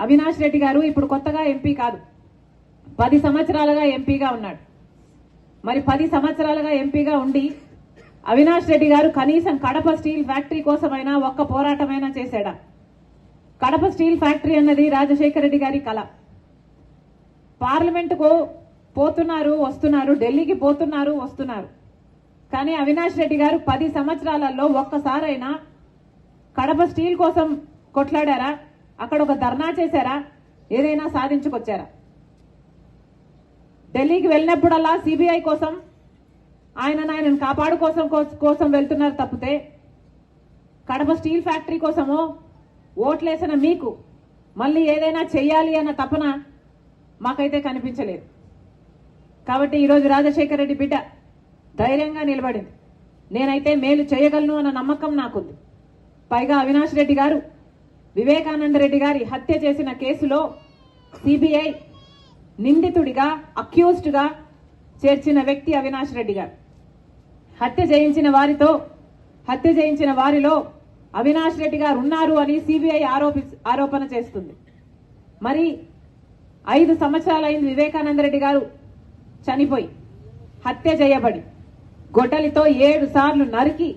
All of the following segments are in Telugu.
అవినాష్ రెడ్డి గారు ఇప్పుడు కొత్తగా ఎంపీ కాదు, 10 సంవత్సరాలుగా ఎంపీగా ఉన్నాడు. మరి 10 సంవత్సరాలుగా ఎంపీగా ఉండి అవినాష్ రెడ్డి గారు కనీసం కడప స్టీల్ ఫ్యాక్టరీ కోసమైనా ఒక్క పోరాటమైనా చేశాడా? కడప స్టీల్ ఫ్యాక్టరీ అన్నది రాజశేఖర రెడ్డి గారి కళ. పార్లమెంటుకు పోతున్నారు వస్తున్నారు, ఢిల్లీకి పోతున్నారు వస్తున్నారు, కానీ అవినాష్ రెడ్డి గారు 10 సంవత్సరాలలో ఒక్కసారైనా కడప స్టీల్ కోసం కొట్లాడారా? అక్కడ ఒక ధర్నా చేశారా? ఏదైనా సాధించుకొచ్చారా? ఢిల్లీకి వెళ్ళినప్పుడల్లా సిబిఐ కోసం ఆయనను కాపాడు కోసం వెళ్తున్నారు తప్పితే కడప స్టీల్ ఫ్యాక్టరీ కోసమో ఓట్లేసిన మీకు మళ్ళీ ఏదైనా చెయ్యాలి అన్న తపన మాకైతే కనిపించలేదు. కాబట్టి ఈరోజు రాజశేఖర రెడ్డి బిడ్డ ధైర్యంగా నిలబడింది. నేనైతే మేలు చేయగలను అన్న నమ్మకం నాకుంది. పైగా అవినాష్ రెడ్డి గారు వివేకానంద రెడ్డి గారి హత్య చేసిన కేసులో సిబిఐ నిందితుడిగా అక్యూజ్డ్గా చేర్చిన వ్యక్తి అవినాష్ రెడ్డి గారు. హత్య చేయించిన వారిలో అవినాష్ రెడ్డి గారు ఉన్నారు అని సిబిఐ ఆరోపణ చేస్తుంది. మరి 5 సంవత్సరాలైంది వివేకానంద రెడ్డి గారు చనిపోయి, హత్య చేయబడి, గొడ్డలితో 7 సార్లు నరికి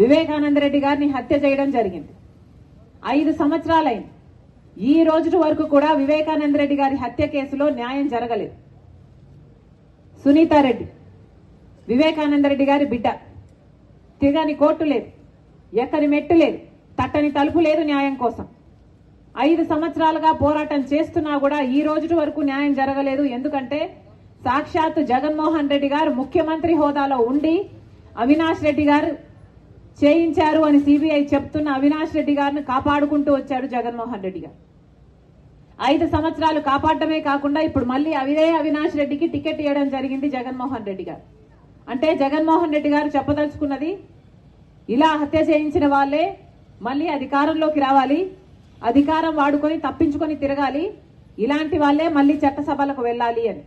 వివేకానంద రెడ్డి గారిని హత్య చేయడం జరిగింది. 5 సంవత్సరాలైంది. ఈ రోజు వరకు కూడా వివేకానంద రెడ్డి గారి హత్య కేసులో న్యాయం జరగలేదు. సునీతారెడ్డి వివేకానంద రెడ్డి గారి బిడ్డ, తిరగని కోర్టు లేదు, ఎక్కని మెట్టు లేదు, తట్టని తలుపు లేదు న్యాయం కోసం. 5 సంవత్సరాలుగా పోరాటం చేస్తున్నా కూడా ఈ రోజు వరకు న్యాయం జరగలేదు. ఎందుకంటే సాక్షాత్తు జగన్మోహన్ రెడ్డి గారు ముఖ్యమంత్రి హోదాలో ఉండి అవినాష్ రెడ్డి గారు చేయించారు అని సిబిఐ చెప్తున్న అవినాష్ రెడ్డి గారిని కాపాడుకుంటూ వచ్చాడు జగన్మోహన్ రెడ్డి గారు. 5 సంవత్సరాలు కాపాడటమే కాకుండా ఇప్పుడు మళ్ళీ అవినాష్ రెడ్డికి టికెట్ ఇవ్వడం జరిగింది జగన్మోహన్ రెడ్డి గారు. అంటే జగన్మోహన్ రెడ్డి గారు చెప్పదలుచుకున్నది, ఇలా హత్య చేయించిన వాళ్ళే మళ్ళీ అధికారంలోకి రావాలి, అధికారం వాడుకొని తప్పించుకొని తిరగాలి, ఇలాంటి వాళ్ళే మళ్ళీ చట్టసభలకు వెళ్ళాలి అని.